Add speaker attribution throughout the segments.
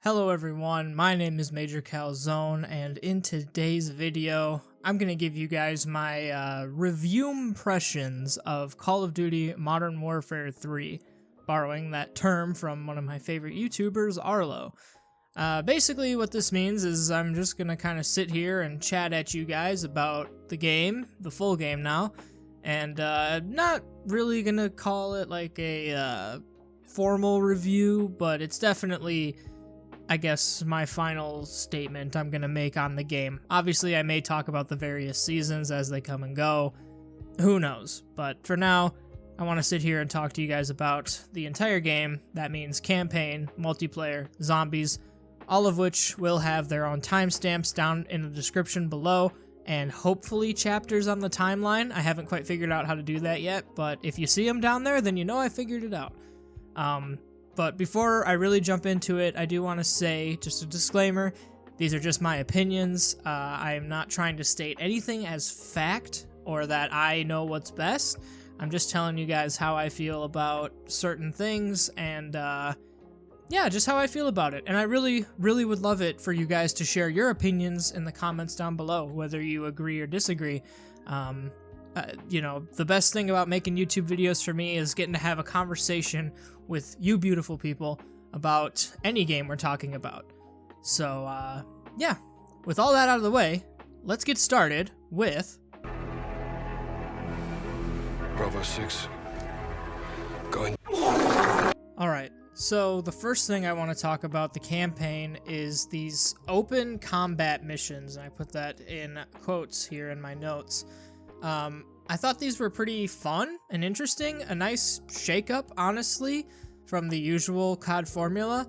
Speaker 1: Hello everyone, my name is MajorCalzone, and in today's video, I'm going to give you guys my review impressions of Call of Duty Modern Warfare 3, borrowing that term from one of my favorite YouTubers, Arlo. Basically what this means is I'm just going to kind of sit here and chat at you guys about the game, the full game now, and not really going to call it like a formal review, but it's definitely, I guess, my final statement I'm going to make on the game. Obviously, I may talk about the various seasons as they come and go. Who knows? But for now, I want to sit here and talk to you guys about the entire game. That means campaign, multiplayer, zombies, all of which will have their own timestamps down in the description below, and hopefully chapters on the timeline. I haven't quite figured out how to do that yet, but if you see them down there, then you know I figured it out. But before I really jump into it, I do want to say, just a disclaimer, these are just my opinions. I am not trying to state anything as fact or that I know what's best. I'm just telling you guys how I feel about certain things and, yeah, just how I feel about it. And I really, really would love it for you guys to share your opinions in the comments down below, whether you agree or disagree. You know, the best thing about making YouTube videos for me is getting to have a conversation with you beautiful people about any game we're talking about. So, yeah, with all that out of the way, let's get started with...
Speaker 2: Bravo 6. Going.
Speaker 1: Alright, so the first thing I want to talk about the campaign is these open combat missions, and I put that in quotes here in my notes. I thought these were pretty fun and interesting, a nice shake-up, honestly, from the usual COD formula.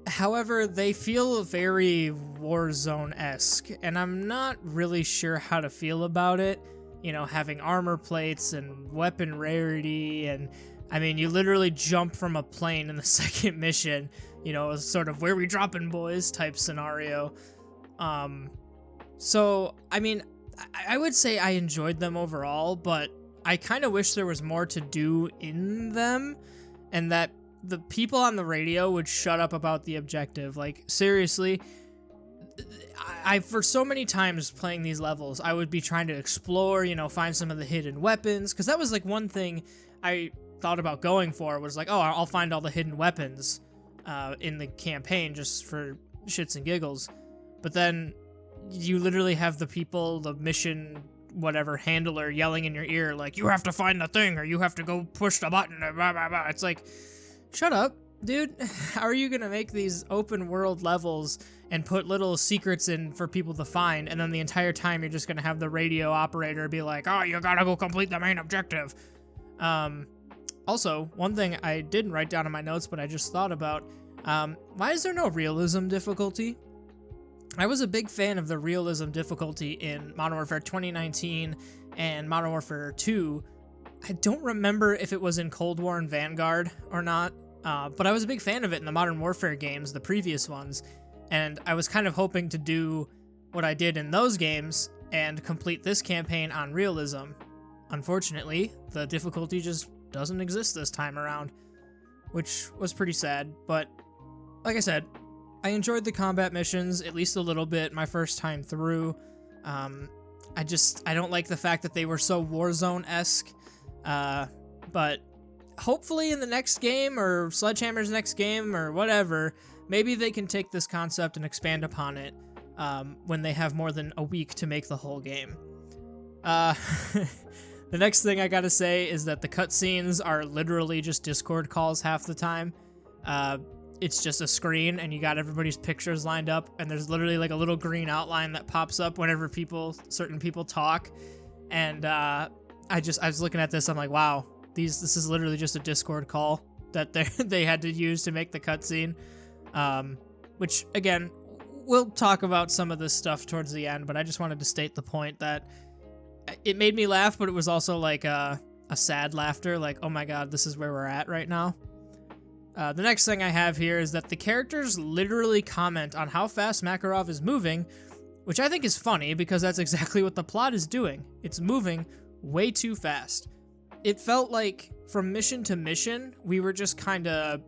Speaker 1: However, they feel very Warzone-esque, and I'm not really sure how to feel about it. You know, having armor plates and weapon rarity, and I mean, you literally jump from a plane in the second mission, you know, sort of where we dropping boys type scenario. So, I mean, I would say I enjoyed them overall, but I kind of wish there was more to do in them, and that the people on the radio would shut up about the objective. Like, seriously, I for so many times playing these levels, I would be trying to explore, you know, find some of the hidden weapons, because that was like one thing I thought about going for, was like, oh, I'll find all the hidden weapons in the campaign just for shits and giggles. But then you literally have the people, the mission, whatever, handler yelling in your ear, like, you have to find the thing, or you have to go push the button, blah, blah, blah. It's like, shut up, dude. How are you gonna make these open world levels and put little secrets in for people to find, and then the entire time you're just gonna have the radio operator be like, oh, you gotta go complete the main objective? Also, one thing I didn't write down in my notes, but I just thought about, why is there no realism difficulty? I was a big fan of the realism difficulty in Modern Warfare 2019 and Modern Warfare 2. I don't remember if it was in Cold War and Vanguard or not, but I was a big fan of it in the Modern Warfare games, the previous ones, and I was kind of hoping to do what I did in those games and complete this campaign on realism. Unfortunately, the difficulty just doesn't exist this time around, which was pretty sad, but like I said, I enjoyed the combat missions, at least a little bit, my first time through. I don't like the fact that they were so Warzone-esque, but hopefully in the next game, or Sledgehammer's next game, or whatever, maybe they can take this concept and expand upon it when they have more than a week to make the whole game. The next thing I gotta say is that the cutscenes are literally just Discord calls half the time. It's just a screen, and you got everybody's pictures lined up, and there's literally like a little green outline that pops up whenever certain people talk. And I was looking at this, I'm like, wow, this is literally just a Discord call that they had to use to make the cutscene. Which, again, we'll talk about some of this stuff towards the end, but I just wanted to state the point that it made me laugh, but it was also like a sad laughter, like, oh my god, this is where we're at right now. The next thing I have here is that the characters literally comment on how fast Makarov is moving, which I think is funny because that's exactly what the plot is doing. It's moving way too fast. It felt like from mission to mission, we were just kind of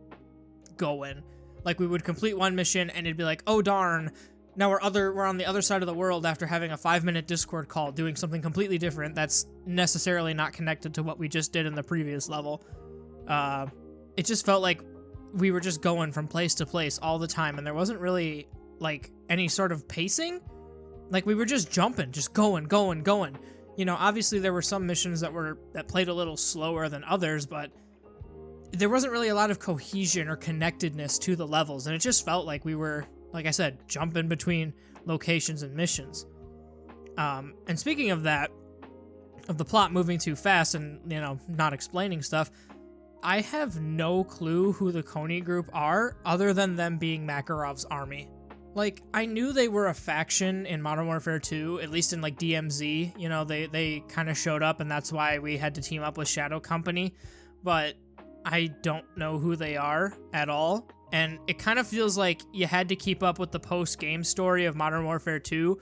Speaker 1: going. Like, we would complete one mission and it'd be like, oh darn, now we're on the other side of the world after having a 5-minute Discord call doing something completely different that's necessarily not connected to what we just did in the previous level. It just felt like we were just going from place to place all the time, and there wasn't really, like, any sort of pacing. Like, we were just jumping, just going. You know, obviously there were some missions that played a little slower than others, but there wasn't really a lot of cohesion or connectedness to the levels, and it just felt like we were, like I said, jumping between locations and missions. And speaking of that, of the plot moving too fast and, you know, not explaining stuff, I have no clue who the Kony group are, other than them being Makarov's army. Like, I knew they were a faction in Modern Warfare 2, at least in, like, DMZ. You know, they kind of showed up, and that's why we had to team up with Shadow Company. But I don't know who they are at all. And it kind of feels like you had to keep up with the post-game story of Modern Warfare 2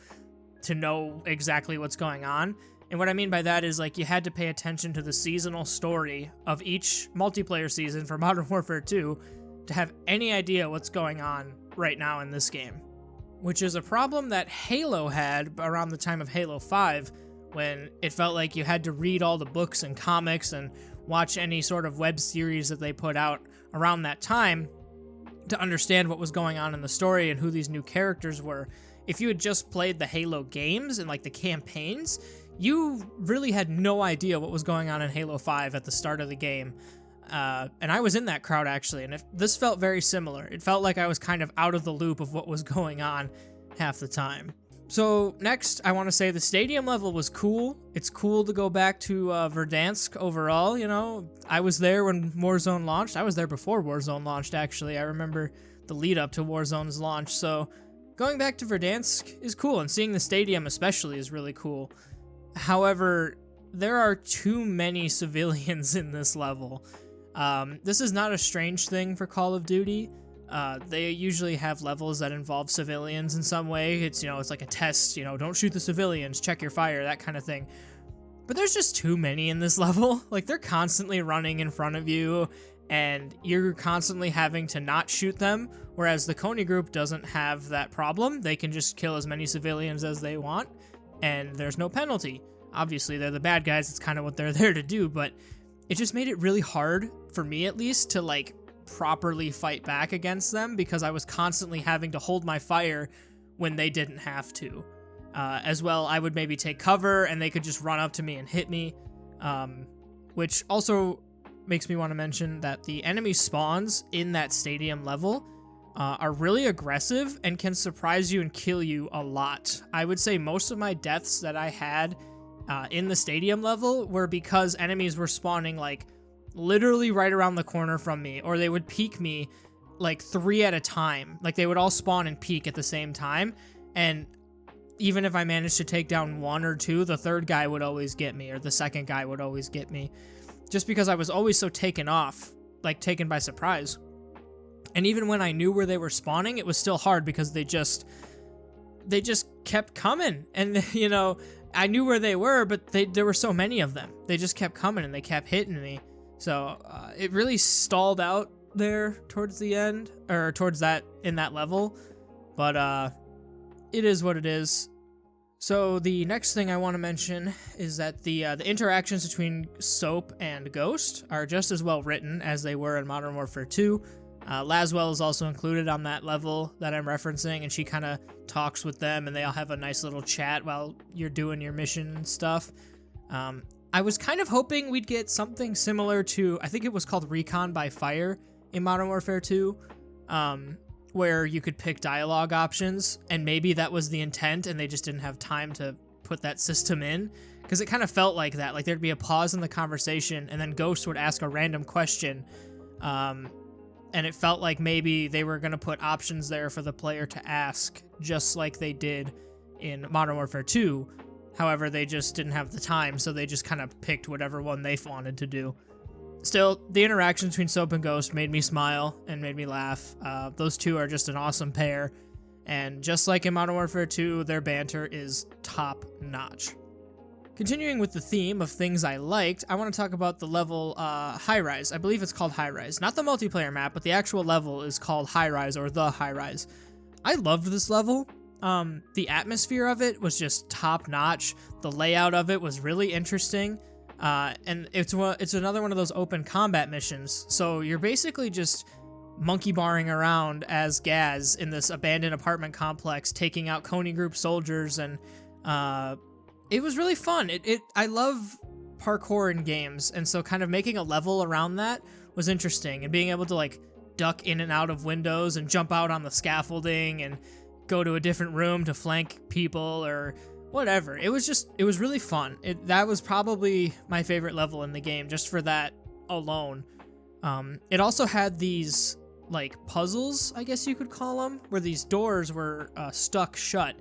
Speaker 1: to know exactly what's going on. And what I mean by that is, like, you had to pay attention to the seasonal story of each multiplayer season for Modern Warfare 2 to have any idea what's going on right now in this game. Which is a problem that Halo had around the time of Halo 5, when it felt like you had to read all the books and comics and watch any sort of web series that they put out around that time to understand what was going on in the story and who these new characters were. If you had just played the Halo games and, like, the campaigns, you really had no idea what was going on in Halo 5 at the start of the game. And I was in that crowd, actually, and this felt very similar. It felt like I was kind of out of the loop of what was going on half the time. So next, I want to say the stadium level was cool. It's cool to go back to Verdansk overall, you know. I was there when Warzone launched. I was there before Warzone launched, actually. I remember the lead up to Warzone's launch. So going back to Verdansk is cool, and seeing the stadium especially is really cool. However, there are too many civilians in this level. This is not a strange thing for Call of Duty. They usually have levels that involve civilians in some way. It's, you know, it's like a test, you know, don't shoot the civilians, check your fire, that kind of thing. But there's just too many in this level. Like, they're constantly running in front of you, and you're constantly having to not shoot them, whereas the Kony group doesn't have that problem. They can just kill as many civilians as they want, and there's no penalty. Obviously, they're the bad guys, it's kind of what they're there to do, but it just made it really hard, for me at least, to, like, properly fight back against them, because I was constantly having to hold my fire when they didn't have to. As well, I would maybe take cover, and they could just run up to me and hit me, which also makes me want to mention that the enemy spawns in that stadium level are really aggressive and can surprise you and kill you a lot. I would say most of my deaths that I had in the stadium level were because enemies were spawning, like, literally right around the corner from me, or they would peek me, like, 3 at a time. Like, they would all spawn and peek at the same time, and even if I managed to take down 1 or 2, the third guy would always get me, or the second guy would always get me, just because I was always so taken off, like, taken by surprise. And even when I knew where they were spawning, it was still hard, because they just kept coming, and, you know, I knew where they were, but there were so many of them. They just kept coming, and they kept hitting me. So it really stalled out there towards the end, or towards that, in that level. But it is what it is. So the next thing I want to mention is that the interactions between Soap and Ghost are just as well written as they were in Modern Warfare 2. Laswell is also included on that level that I'm referencing, and she kind of talks with them, and they all have a nice little chat while you're doing your mission and stuff. I was kind of hoping we'd get something similar to, I think it was called Recon by Fire in Modern Warfare 2, where you could pick dialogue options, and maybe that was the intent, and they just didn't have time to put that system in, because it kind of felt like that. Like, there'd be a pause in the conversation, and then Ghost would ask a random question, and it felt like maybe they were going to put options there for the player to ask, just like they did in Modern Warfare 2. However, they just didn't have the time, so they just kind of picked whatever one they wanted to do. Still, the interaction between Soap and Ghost made me smile and made me laugh. Those two are just an awesome pair, and just like in Modern Warfare 2, their banter is top-notch. continuing with the theme of things I liked, I want to talk about the level High Rise. I believe it's called High Rise. Not the multiplayer map, but the actual level is called High Rise or the High Rise. I loved this level. The atmosphere of it was just top-notch. The layout of it was really interesting. And it's another one of those open combat missions. So you're basically just monkey barring around as Gaz in this abandoned apartment complex, taking out Coney Group soldiers, and it was really fun. I love parkour in games, and so kind of making a level around that was interesting, and being able to like duck in and out of windows and jump out on the scaffolding and go to a different room to flank people or whatever. It was really fun. That was probably my favorite level in the game, just for that alone. It also had these like puzzles, I guess you could call them, where these doors were stuck shut,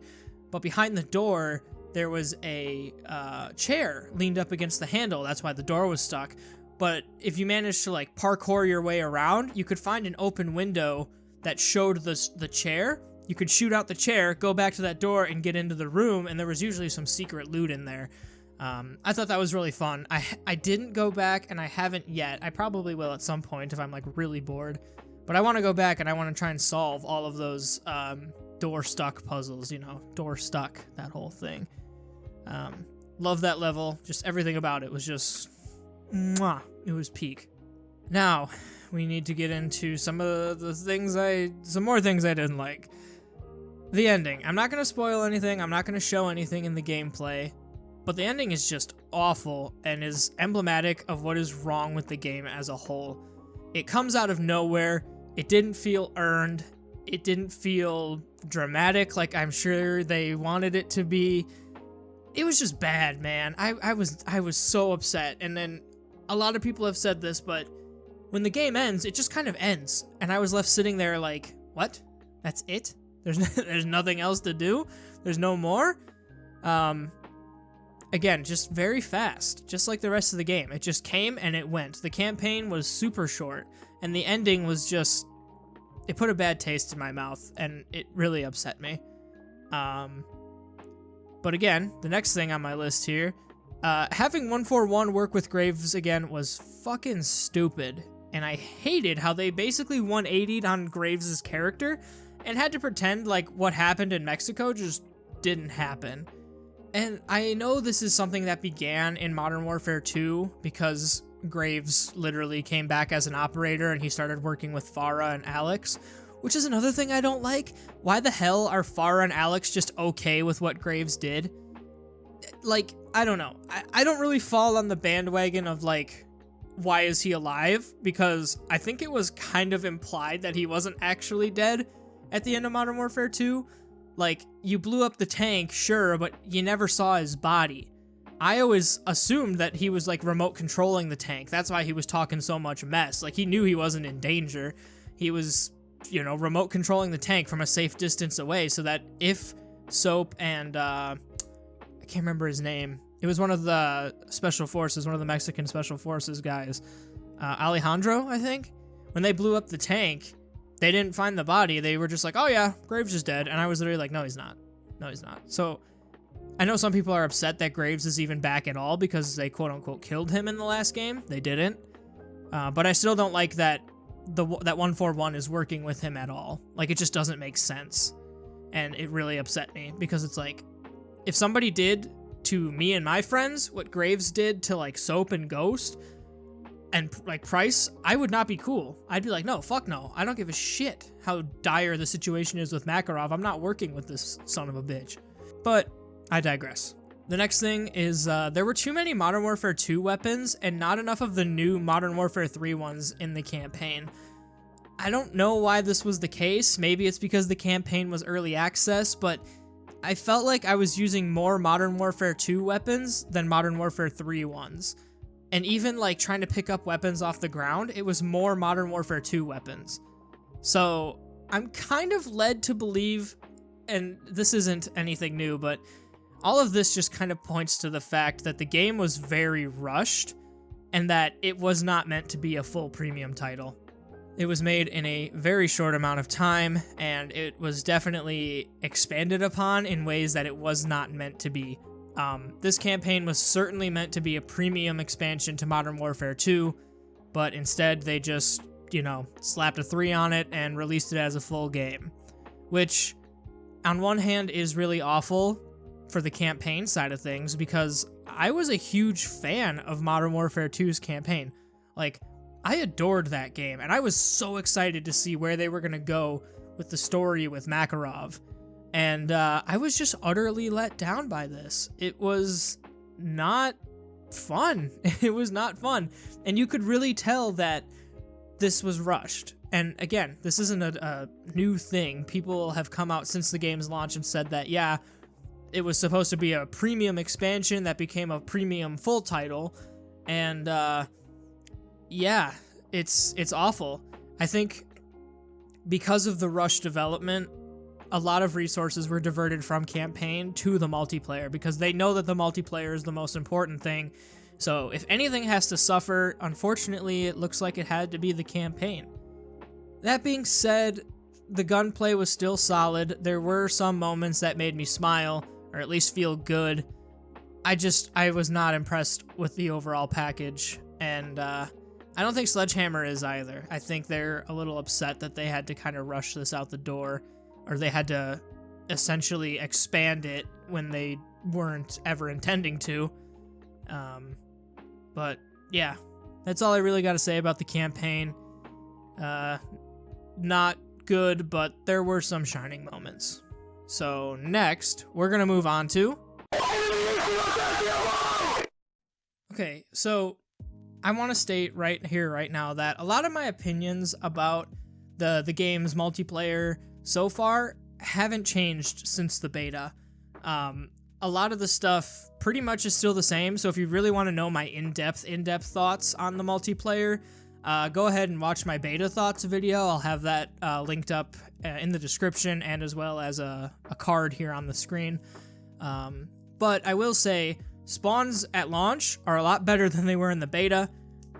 Speaker 1: but behind the door there was a chair leaned up against the handle. That's why the door was stuck. But if you managed to like parkour your way around, you could find an open window that showed the chair. You could shoot out the chair, go back to that door, and get into the room, and there was usually some secret loot in there. I thought that was really fun. I didn't go back, and I haven't yet. I probably will at some point if I'm like really bored. But I want to go back, and I want to try and solve all of those door stuck puzzles, you know, door stuck, that whole thing. Love that level. Just everything about it was just, mwah, it was peak. Now, we need to get into some of the things some more things I didn't like. The ending. I'm not going to spoil anything. I'm not going to show anything in the gameplay. But the ending is just awful and is emblematic of what is wrong with the game as a whole. It comes out of nowhere. It didn't feel earned. It didn't feel dramatic like I'm sure they wanted it to be. It was just bad, man. I was so upset. And then a lot of people have said this, but when the game ends, it just kind of ends. And I was left sitting there like, what? That's it? There's nothing else to do? There's no more? Again, just very fast, just like the rest of the game. It just came and it went. The campaign was super short, and the ending was just, it put a bad taste in my mouth, and it really upset me. But again, the next thing on my list here, having 141 work with Graves again was fucking stupid, and I hated how they basically 180'd on Graves' character and had to pretend like what happened in Mexico just didn't happen. And I know this is something that began in Modern Warfare 2 because Graves literally came back as an operator and he started working with Farah and Alex, which is another thing I don't like. Why the hell are Farah and Alex just okay with what Graves did? Like, I don't know. I don't really fall on the bandwagon of like, why is he alive? Because I think it was kind of implied that he wasn't actually dead at the end of Modern Warfare 2. Like, you blew up the tank, sure, but you never saw his body. I always assumed that he was, like, remote controlling the tank. That's why he was talking so much mess. Like, he knew he wasn't in danger. He was, you know, remote controlling the tank from a safe distance away so that if Soap and, I can't remember his name. It was one of the special forces, one of the Mexican special forces guys. Alejandro, I think? When they blew up the tank, they didn't find the body. They were just like, oh yeah, Graves is dead. And I was literally like, no, he's not. No, he's not. So I know some people are upset that Graves is even back at all because they quote unquote killed him in the last game. They didn't. But I still don't like that that 141 is working with him at all. Like, it just doesn't make sense. And it really upset me because it's like, if somebody did to me and my friends what Graves did to like Soap and Ghost, and like Price, I would not be cool. I'd be like, no, fuck no. I don't give a shit how dire the situation is with Makarov. I'm not working with this son of a bitch. But I digress. The next thing is there were too many Modern Warfare 2 weapons and not enough of the new Modern Warfare 3 ones in the campaign. I don't know why this was the case. Maybe it's because the campaign was early access, but I felt like I was using more Modern Warfare 2 weapons than Modern Warfare 3 ones. And even, like, trying to pick up weapons off the ground, it was more Modern Warfare 2 weapons. So, I'm kind of led to believe, and this isn't anything new, but all of this just kind of points to the fact that the game was very rushed, and that it was not meant to be a full premium title. It was made in a very short amount of time, and it was definitely expanded upon in ways that it was not meant to be This campaign was certainly meant to be a premium expansion to Modern Warfare 2, but instead they just, slapped a 3 on it and released it as a full game, which on one hand is really awful for the campaign side of things, because I was a huge fan of Modern Warfare 2's campaign. Like, I adored that game, and I was so excited to see where they were going to go with the story with Makarov. And I was just utterly let down by this. It was not fun. It was not fun. And you could really tell that this was rushed. And again, this isn't a new thing. People have come out since the game's launch and said that, yeah, it was supposed to be a premium expansion that became a premium full title. And yeah, it's awful. I think because of the rush development, a lot of resources were diverted from campaign to the multiplayer, because they know that the multiplayer is the most important thing. So if anything has to suffer, unfortunately, it looks like it had to be the campaign. That being said, the gunplay was still solid. There were some moments that made me smile, or at least feel good. I was not impressed with the overall package, and I don't think Sledgehammer is either. I think they're a little upset that they had to kind of rush this out the door, or they had to essentially expand it when they weren't ever intending to. But yeah, that's all I really got to say about the campaign. Not good, but there were some shining moments. So next, we're going to move on to... Okay, so I want to state right here, right now, that a lot of my opinions about the game's multiplayer so far haven't changed since the beta. A lot of the stuff pretty much is still the same, so if you really want to know my in-depth thoughts on the multiplayer, go ahead and watch my beta thoughts video. I'll have that linked up in the description, and as well as a card here on the screen. But I will say, spawns at launch are a lot better than they were in the beta.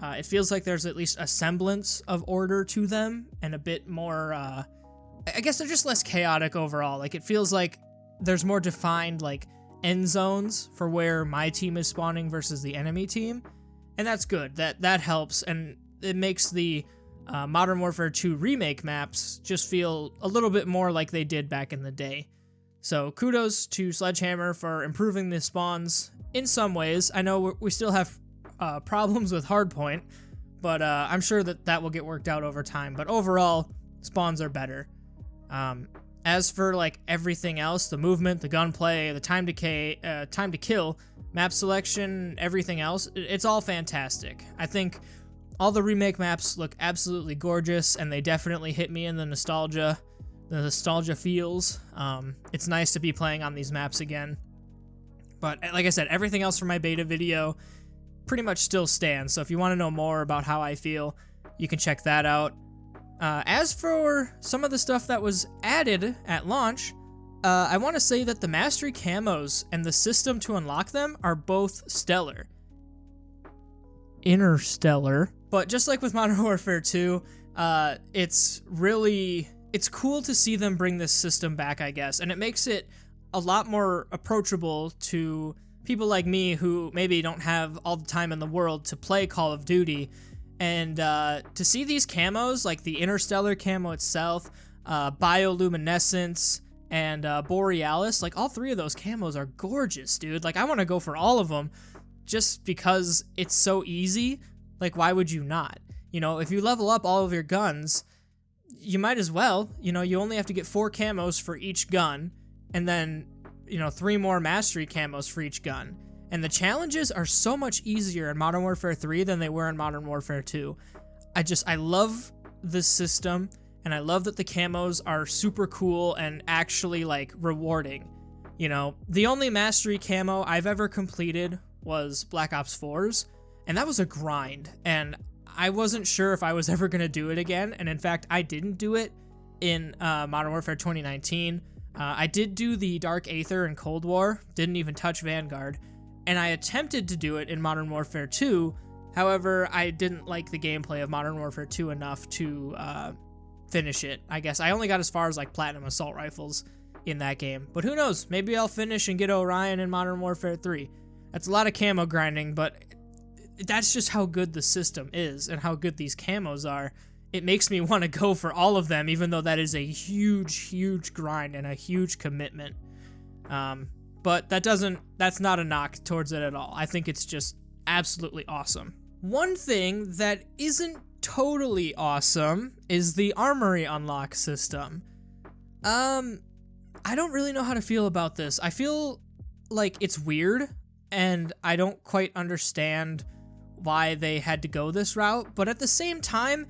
Speaker 1: It feels like there's at least a semblance of order to them, and a bit more, I guess they're just less chaotic overall. Like, it feels like there's more defined, like, end zones for where my team is spawning versus the enemy team, and that's good. That helps, and it makes the Modern Warfare 2 remake maps just feel a little bit more like they did back in the day. So kudos to Sledgehammer for improving the spawns in some ways. I know we still have problems with Hardpoint, but I'm sure that will get worked out over time. But overall, spawns are better. As for like everything else, the movement, the gunplay, the time to kill, map selection, everything else, it's all fantastic. I think all the remake maps look absolutely gorgeous, and they definitely hit me in the nostalgia feels. It's nice to be playing on these maps again. But like I said, everything else from my beta video pretty much still stands. So if you want to know more about how I feel, you can check that out. As for some of the stuff that was added at launch, I want to say that the Mastery camos and the system to unlock them are both stellar. Interstellar. But just like with Modern Warfare 2, it's cool to see them bring this system back, I guess, and it makes it a lot more approachable to people like me who maybe don't have all the time in the world to play Call of Duty. And to see these camos, like the Interstellar camo itself, Bioluminescence, and Borealis, like all three of those camos are gorgeous, dude. Like, I want to go for all of them just because it's so easy. Like, why would you not? If you level up all of your guns, you might as well. You only have to get 4 camos for each gun, and then, 3 more Mastery camos for each gun. And the challenges are so much easier in Modern Warfare 3 than they were in Modern Warfare 2. I love this system, and I love that the camos are super cool and actually, like, rewarding. The only Mastery camo I've ever completed was Black Ops 4's, and that was a grind, and I wasn't sure if I was ever going to do it again, and in fact, I didn't do it in Modern Warfare 2019. I did do the Dark Aether and Cold War, didn't even touch Vanguard, and I attempted to do it in Modern Warfare 2. However, I didn't like the gameplay of Modern Warfare 2 enough to finish it, I guess. I only got as far as, like, Platinum Assault Rifles, in that game. But who knows? Maybe I'll finish and get Orion in Modern Warfare 3. That's a lot of camo grinding, but that's just how good the system is and how good these camos are. It makes me want to go for all of them, even though that is a huge grind and a huge commitment. But that's not a knock towards it at all. I think it's just absolutely awesome. One thing that isn't totally awesome is the armory unlock system. I don't really know how to feel about this. I feel like it's weird, and I don't quite understand why they had to go this route, but at the same time,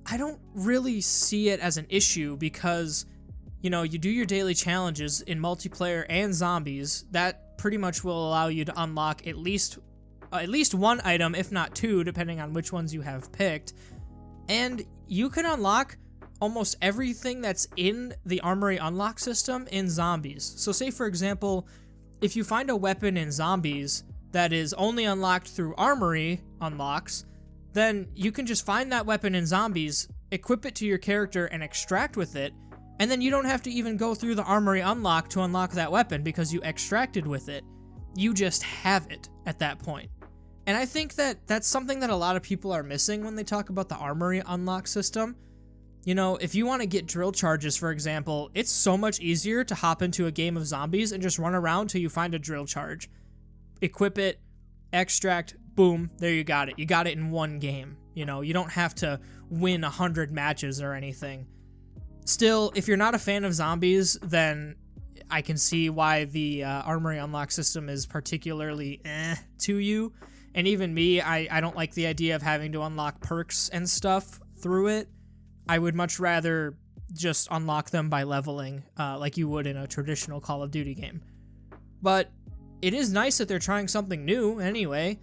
Speaker 1: I don't really see it as an issue because, you know, you do your daily challenges in multiplayer and zombies. That pretty much will allow you to unlock at least one item, if not two, depending on which ones you have picked. And you can unlock almost everything that's in the armory unlock system in zombies. So say, for example, if you find a weapon in zombies that is only unlocked through armory unlocks, then you can just find that weapon in zombies, equip it to your character, and extract with it, and then you don't have to even go through the armory unlock to unlock that weapon because you extracted with it. You just have it at that point. And I think that that's something that a lot of people are missing when they talk about the armory unlock system. You know, if you want to get drill charges, for example, it's so much easier to hop into a game of zombies and just run around till you find a drill charge. Equip it, extract, boom, there you got it. You got it in one game. You know, you don't have to win 100 matches or anything. Still, if you're not a fan of zombies, then I can see why the armory unlock system is particularly to you. And even me, I don't like the idea of having to unlock perks and stuff through it. I would much rather just unlock them by leveling, like you would in a traditional Call of Duty game. But it is nice that they're trying something new anyway.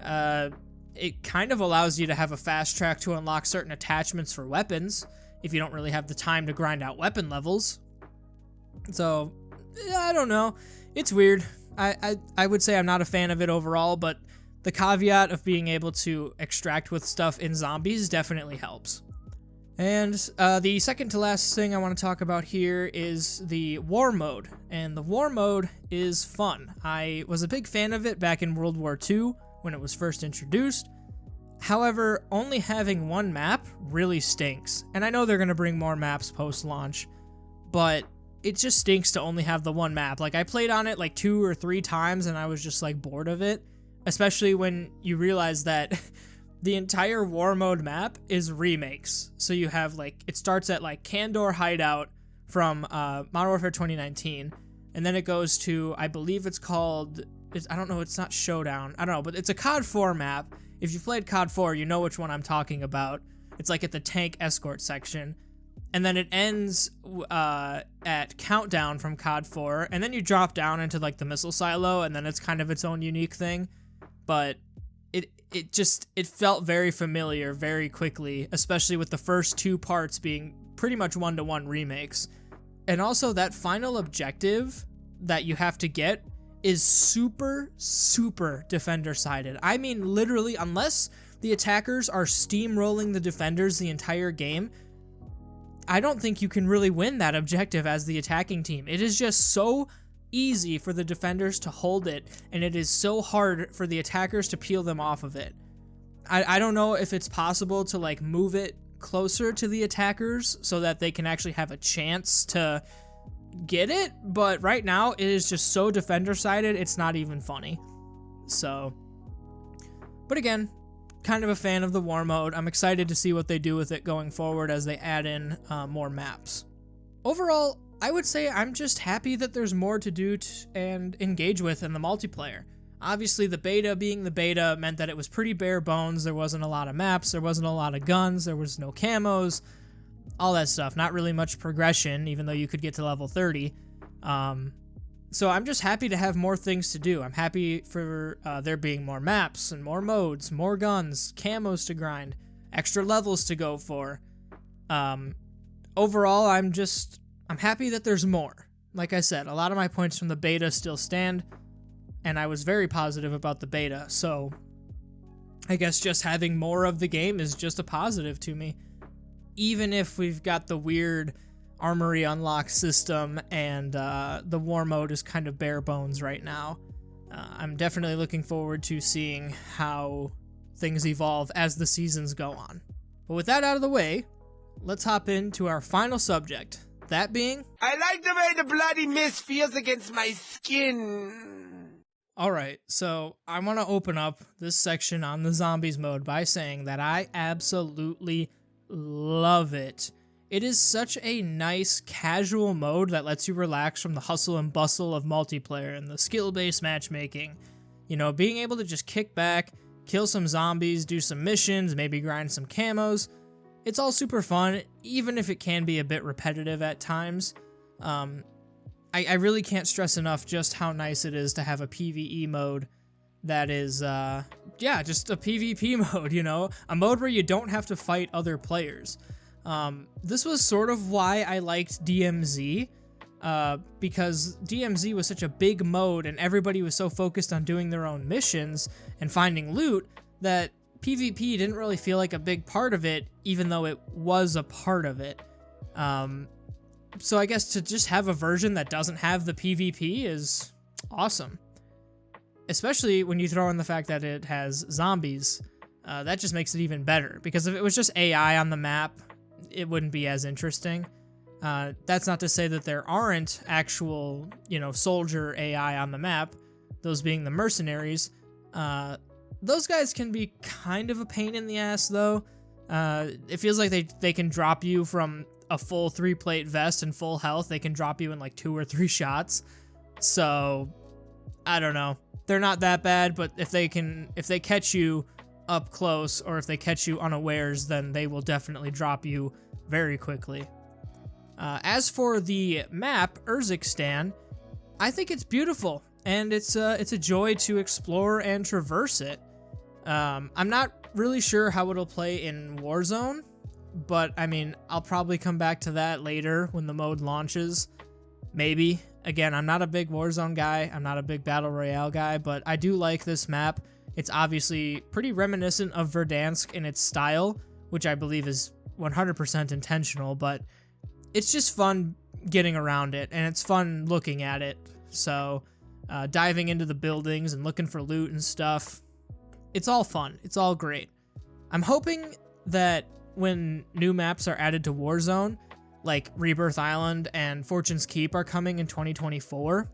Speaker 1: It kind of allows you to have a fast track to unlock certain attachments for weapons if you don't really have the time to grind out weapon levels. So, I don't know. It's weird. I would say I'm not a fan of it overall, but the caveat of being able to extract with stuff in zombies definitely helps. And the second to last thing I want to talk about here is the war mode. And the war mode is fun. I was a big fan of it back in World War II when it was first introduced. However, only having one map really stinks. And I know they're going to bring more maps post-launch, but it just stinks to only have the one map. Like, I played on it like 2 or 3 times and I was just like bored of it. Especially when you realize that the entire war mode map is remakes. So you have like, it starts at like Kandor Hideout from Modern Warfare 2019. And then it goes to, I believe it's called, I don't know, it's not Showdown. I don't know, but it's a COD 4 map. If you played COD 4, you know which one I'm talking about. It's like at the tank escort section. And then it ends at Countdown from COD 4. And then you drop down into like the missile silo, and then it's kind of its own unique thing. But it felt very familiar very quickly, especially with the first 2 parts being pretty much one-to-one remakes. And also that final objective that you have to get is super defender-sided. I mean, literally, unless the attackers are steamrolling the defenders the entire game, I don't think you can really win that objective as the attacking team. It is just so easy for the defenders to hold it, and it is so hard for the attackers to peel them off of it. I don't know if it's possible to like move it closer to the attackers so that they can actually have a chance to get it, but right now it is just so defender-sided, it's not even funny. So, but again, kind of a fan of the war mode. I'm excited to see what they do with it going forward as they add in more maps. Overall, I would say I'm just happy that there's more to do and engage with in the multiplayer. Obviously, the beta being the beta meant that it was pretty bare bones. There wasn't a lot of maps, there wasn't a lot of guns, there was no camos, all that stuff. Not really much progression, even though you could get to level 30. So I'm just happy to have more things to do. I'm happy for there being more maps and more modes, more guns, camos to grind, extra levels to go for. Overall, I'm happy that there's more. Like I said, a lot of my points from the beta still stand, and I was very positive about the beta, so I guess just having more of the game is just a positive to me. Even if we've got the weird armory unlock system, and the war mode is kind of bare bones right now. I'm definitely looking forward to seeing how things evolve as the seasons go on. But with that out of the way, let's hop into our final subject, that being...
Speaker 3: I like the way the bloody mist feels against my skin.
Speaker 1: Alright, so I want to open up this section on the zombies mode by saying that I absolutely love it. It is such a nice, casual mode that lets you relax from the hustle and bustle of multiplayer and the skill-based matchmaking. You know, being able to just kick back, kill some zombies, do some missions, maybe grind some camos. It's all super fun, even if it can be a bit repetitive at times. I really can't stress enough just how nice it is to have a PvE mode that is, just a PvP mode, you know? A mode where you don't have to fight other players. This was sort of why I liked DMZ, because DMZ was such a big mode and everybody was so focused on doing their own missions and finding loot that PvP didn't really feel like a big part of it, even though it was a part of it. So I guess to just have a version that doesn't have the PvP is awesome. Especially when you throw in the fact that it has zombies. That just makes it even better, because if it was just AI on the map, it wouldn't be as interesting. That's not to say that there aren't actual, soldier AI on the map, those being the mercenaries. Those guys can be kind of a pain in the ass, though. It feels like they can drop you from a full 3-plate vest and full health. They can drop you in like 2 or 3 shots. So, I don't know. They're not that bad, but if they catch you up close, or if they catch you unawares, then they will definitely drop you very quickly. As for the map, Urzikstan, I think it's beautiful, and it's a joy to explore and traverse it. I'm not really sure how it'll play in Warzone, but I mean, I'll probably come back to that later when the mode launches. Maybe. Again, I'm not a big Warzone guy, I'm not a big Battle Royale guy, but I do like this map. It's obviously pretty reminiscent of Verdansk in its style, which I believe is 100% intentional, but it's just fun getting around it, and it's fun looking at it. So, diving into the buildings and looking for loot and stuff, it's all fun. It's all great. I'm hoping that when new maps are added to Warzone, like Rebirth Island and Fortune's Keep are coming in 2024,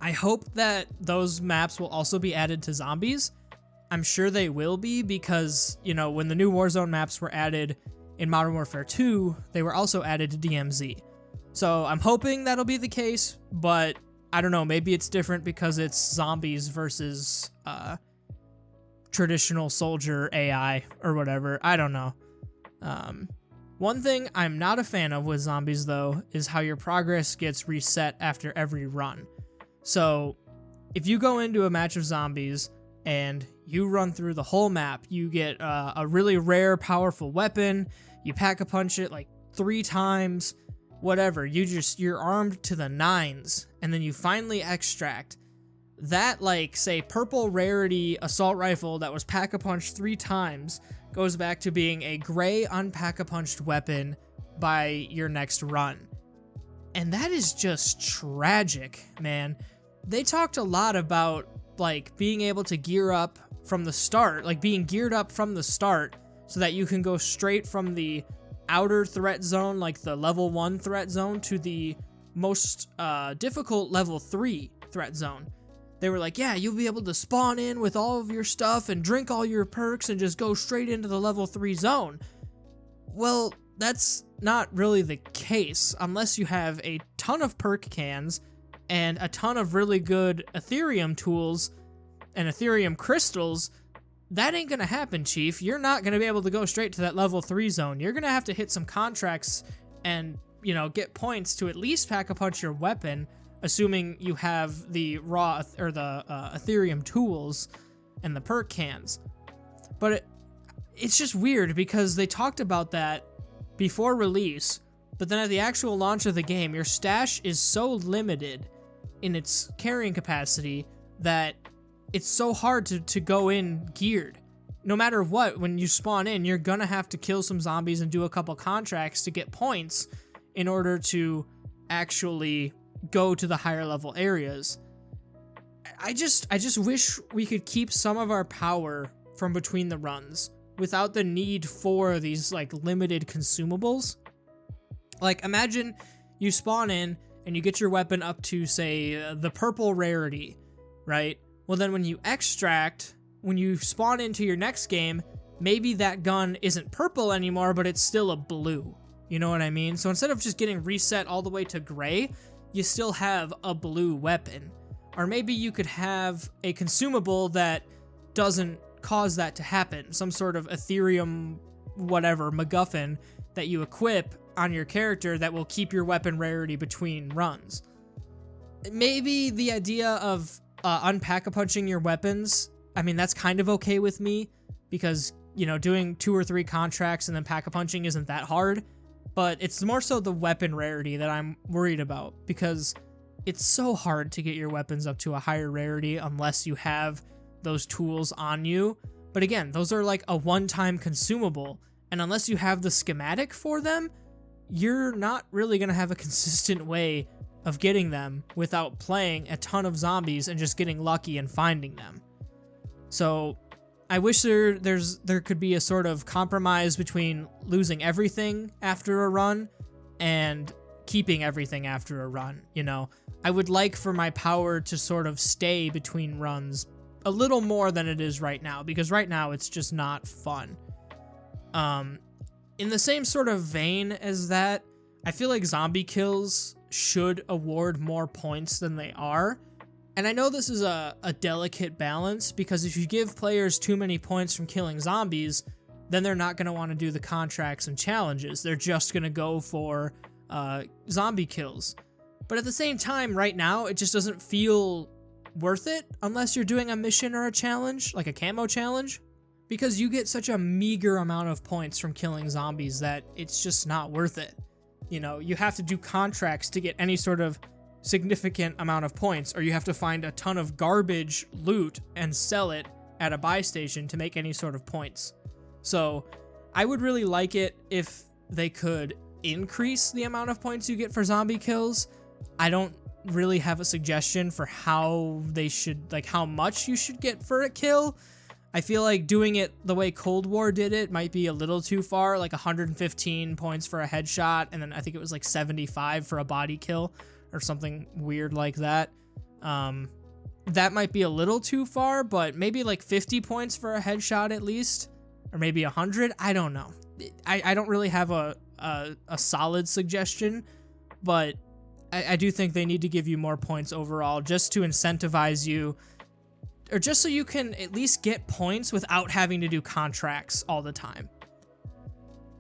Speaker 1: I hope that those maps will also be added to zombies. I'm sure they will be, because, when the new Warzone maps were added in Modern Warfare 2, they were also added to DMZ. So I'm hoping that'll be the case, but I don't know, maybe it's different because it's zombies versus traditional soldier AI or whatever. I don't know. One thing I'm not a fan of with zombies, though, is how your progress gets reset after every run. So, if you go into a match of zombies and you run through the whole map, you get a really rare, powerful weapon, you pack-a-punch it like 3 times, whatever, you're armed to the 9s, and then you finally extract. That, say, purple rarity assault rifle that was pack-a-punched 3 times goes back to being a gray unpack-a-punched weapon by your next run. And that is just tragic, man. They talked a lot about, being able to gear up from the start, being geared up from the start so that you can go straight from the outer threat zone, the level 1 threat zone, to the most difficult level 3 threat zone. They were like, yeah, you'll be able to spawn in with all of your stuff and drink all your perks and just go straight into the level 3 zone. Well, that's not really the case unless you have a ton of perk cans and a ton of really good Ethereum tools and Ethereum crystals. That ain't gonna happen, Chief. You're not gonna be able to go straight to that level 3 zone. You're gonna have to hit some contracts and, get points to at least pack-a-punch your weapon, assuming you have the raw or the Ethereum tools and the perk cans. But it's just weird because they talked about that before release, but then at the actual launch of the game, your stash is so limited in its carrying capacity that it's so hard to go in geared. No matter what, when you spawn in, you're gonna have to kill some zombies and do a couple contracts to get points in order to actually go to the higher level areas. I just wish we could keep some of our power from between the runs without the need for these like limited consumables. Like, imagine you spawn in and you get your weapon up to, say, the purple rarity, right? Well, then when you extract, when you spawn into your next game, maybe that gun isn't purple anymore, but it's still a blue. You know what I mean? So instead of just getting reset all the way to gray, you still have a blue weapon. Or maybe you could have a consumable that doesn't cause that to happen. Some sort of Ethereum, whatever, MacGuffin that you equip on your character that will keep your weapon rarity between runs. Maybe the idea of unpack-a-punching your weapons, I mean, that's kind of okay with me because, you know, doing 2 or 3 contracts and then pack-a-punching isn't that hard, but it's more so the weapon rarity that I'm worried about because it's so hard to get your weapons up to a higher rarity unless you have those tools on you. But again, those are like a one-time consumable, and unless you have the schematic for them, you're not really going to have a consistent way of getting them without playing a ton of zombies and just getting lucky and finding them. So I wish there could be a sort of compromise between losing everything after a run and keeping everything after a run, you know? I would like for my power to sort of stay between runs a little more than it is right now, because right now it's just not fun. In the same sort of vein as that, I feel like zombie kills should award more points than they are. And I know this is a delicate balance, because if you give players too many points from killing zombies, then they're not going to want to do the contracts and challenges. They're just going to go for zombie kills. But at the same time, right now, it just doesn't feel worth it unless you're doing a mission or a challenge, like a camo challenge, because you get such a meager amount of points from killing zombies that it's just not worth it. You know, you have to do contracts to get any sort of significant amount of points, or you have to find a ton of garbage loot and sell it at a buy station to make any sort of points. So I would really like it if they could increase the amount of points you get for zombie kills. I don't really have a suggestion for how they should, like, how much you should get for a kill. I feel like doing it the way Cold War did it might be a little too far, like 115 points for a headshot, and then I think it was like 75 for a body kill, or something weird like that. That might be a little too far, but maybe like 50 points for a headshot at least, or maybe 100. I don't know. I don't really have a solid suggestion, but I do think they need to give you more points overall just to incentivize you, or just so you can at least get points without having to do contracts all the time.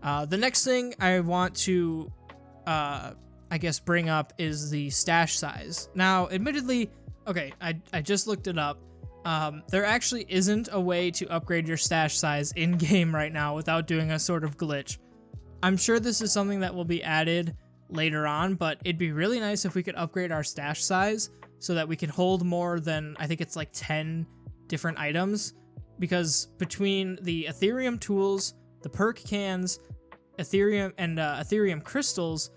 Speaker 1: The next thing I want to, I guess, bring up is the stash size. Now, admittedly, okay, I just looked it up. There actually isn't a way to upgrade your stash size in-game right now without doing a sort of glitch. I'm sure this is something that will be added later on, but it'd be really nice if we could upgrade our stash size so that we can hold more than, I think it's like 10 different items, because between the Ethereum tools, the perk cans, Ethereum, and Ethereum crystals,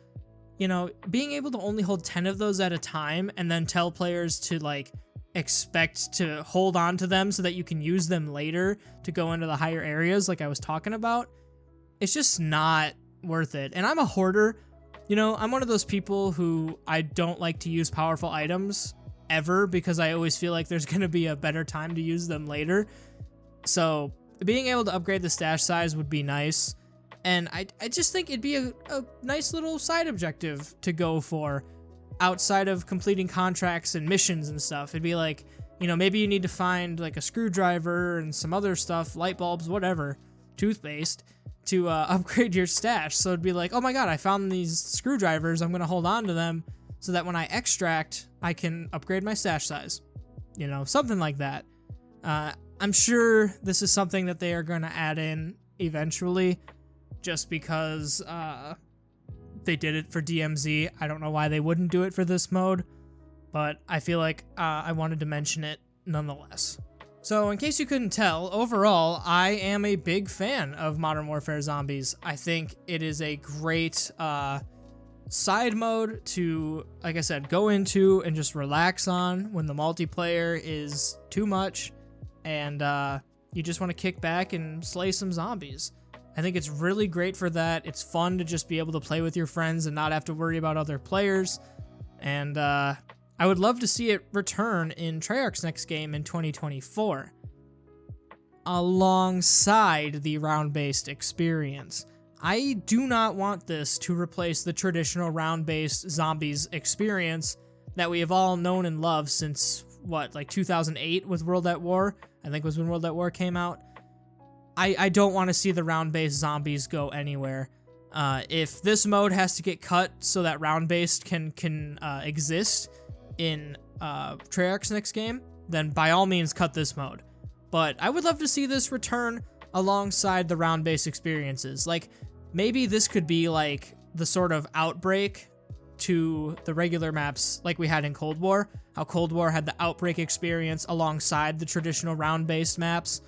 Speaker 1: you know, being able to only hold 10 of those at a time and then tell players to, like, expect to hold on to them so that you can use them later to go into the higher areas like I was talking about, it's just not worth it. And I'm a hoarder. You know, I'm one of those people who I don't like to use powerful items ever because I always feel like there's going to be a better time to use them later. So being able to upgrade the stash size would be nice. And I just think it'd be a nice little side objective to go for outside of completing contracts and missions and stuff. It'd be like, you know, maybe you need to find like a screwdriver and some other stuff, light bulbs, whatever, toothpaste, to upgrade your stash. So it'd be like, oh my god, I found these screwdrivers, I'm going to hold on to them so that when I extract, I can upgrade my stash size. You know, something like that. I'm sure this is something that they are going to add in eventually, just because they did it for DMZ. I don't know why they wouldn't do it for this mode, but I feel like I wanted to mention it nonetheless. So in case you couldn't tell, overall, I am a big fan of Modern Warfare Zombies. I think it is a great side mode to, like I said, go into and just relax on when the multiplayer is too much and you just want to kick back and slay some zombies. I think it's really great for that. It's fun to just be able to play with your friends and not have to worry about other players. And I would love to see it return in Treyarch's next game in 2024, alongside the round-based experience. I do not want this to replace the traditional round-based zombies experience that we have all known and loved since, what, like 2008 with World at War? I think was when World at War came out. I don't want to see the round-based zombies go anywhere. If this mode has to get cut so that round-based can exist in Treyarch's next game, then by all means cut this mode. But I would love to see this return alongside the round-based experiences. Like, maybe this could be like the sort of outbreak to the regular maps like we had in Cold War. How Cold War had the outbreak experience alongside the traditional round-based maps.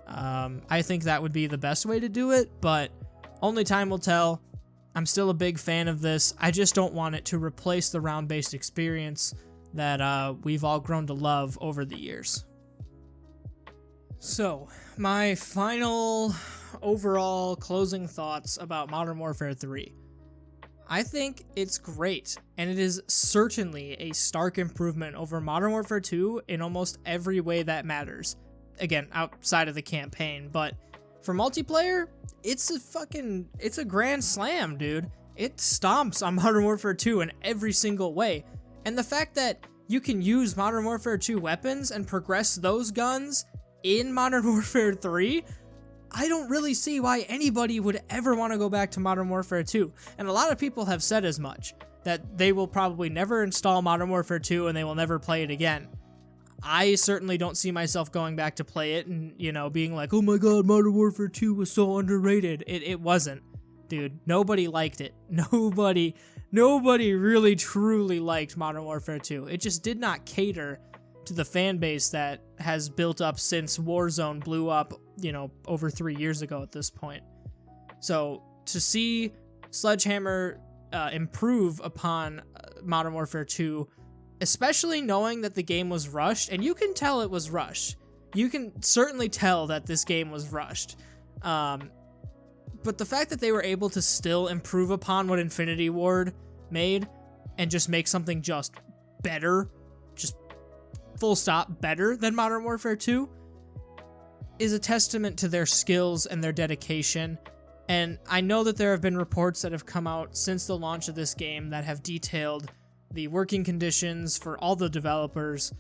Speaker 1: I think that would be the best way to do it, but only time will tell. I'm still a big fan of this. I just don't want it to replace the round-based experience that we've all grown to love over the years. So, my final overall closing thoughts about Modern Warfare 3. I think it's great, and it is certainly a stark improvement over Modern Warfare 2 in almost every way that matters. Again, outside of the campaign, but for multiplayer, it's a grand slam, dude. It stomps on Modern Warfare 2 in every single way. And the fact that you can use Modern Warfare 2 weapons and progress those guns in Modern Warfare 3, I don't really see why anybody would ever want to go back to Modern Warfare 2. And a lot of people have said as much, that they will probably never install Modern Warfare 2 and they will never play it again. I certainly don't see myself going back to play it and, you know, being like, oh my god, Modern Warfare 2 was so underrated. It wasn't, dude. Nobody liked it. Nobody really truly liked Modern Warfare 2. It just did not cater to the fan base that has built up since Warzone blew up, you know, over 3 years ago at this point. So to see Sledgehammer improve upon Modern Warfare 2, especially knowing that the game was rushed, and you can tell it was rushed. You can certainly tell that this game was rushed. But the fact that they were able to still improve upon what Infinity Ward made and just make something just better, just full stop better than Modern Warfare 2, is a testament to their skills and their dedication. And I know that there have been reports that have come out since the launch of this game that have detailed the working conditions for all the developers,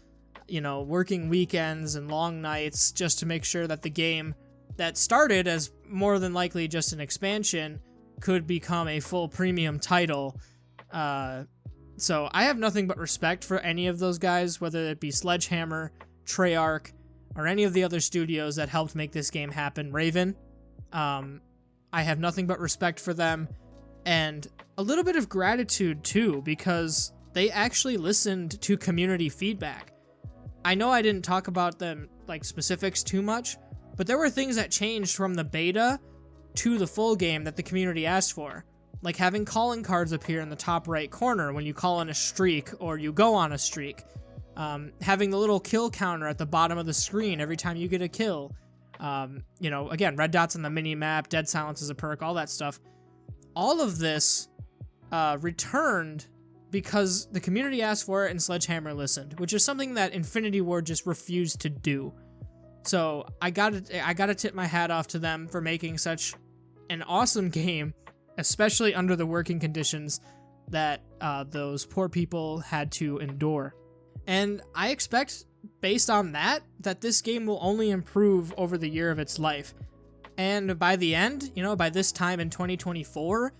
Speaker 1: you know, working weekends and long nights just to make sure that the game that started as more than likely just an expansion could become a full premium title. So I have nothing but respect for any of those guys, whether it be Sledgehammer, Treyarch, or any of the other studios that helped make this game happen. Raven. I have nothing but respect for them, and a little bit of gratitude too, because they actually listened to community feedback. I know I didn't talk about them, like, specifics too much, but there were things that changed from the beta to the full game that the community asked for. Like having calling cards appear in the top right corner when you call in a streak or you go on a streak. Having the little kill counter at the bottom of the screen every time you get a kill. You know, again, red dots on the mini-map, dead silence is a perk, all that stuff. All of this returned because the community asked for it and Sledgehammer listened, which is something that Infinity Ward just refused to do. So I gotta tip my hat off to them for making such an awesome game, especially under the working conditions that those poor people had to endure. And I expect, based on that this game will only improve over the year of its life. And by the end, you know, by this time in 2024,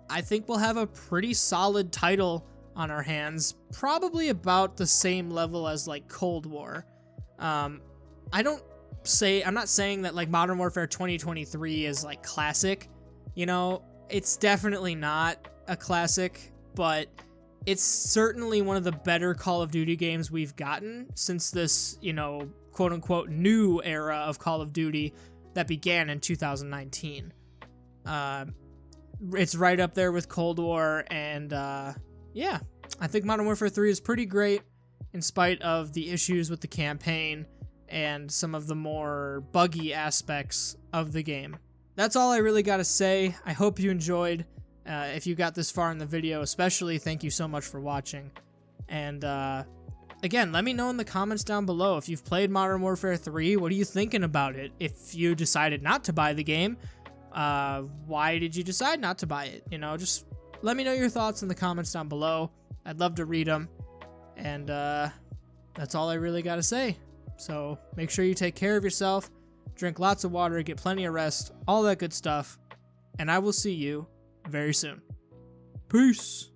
Speaker 1: I think we'll have a pretty solid title on our hands, probably about the same level as, like, Cold War. I'm not saying that, like, Modern Warfare 2023 is, like, classic. You know, it's definitely not a classic, but it's certainly one of the better Call of Duty games we've gotten since this, you know, quote-unquote new era of Call of Duty that began in 2019. it's right up there with Cold War, and yeah, I think Modern Warfare 3 is pretty great in spite of the issues with the campaign and some of the more buggy aspects of the game. That's all I really got to say. I hope you enjoyed. If you got this far in the video, especially, thank you so much for watching. And again, let me know in the comments down below if you've played Modern Warfare 3. What are you thinking about it? If you decided not to buy the game, why did you decide not to buy it? You know, just let me know your thoughts in the comments down below. I'd love to read them. And that's all I really got to say. So make sure you take care of yourself, drink lots of water, get plenty of rest, all that good stuff. And I will see you very soon. Peace.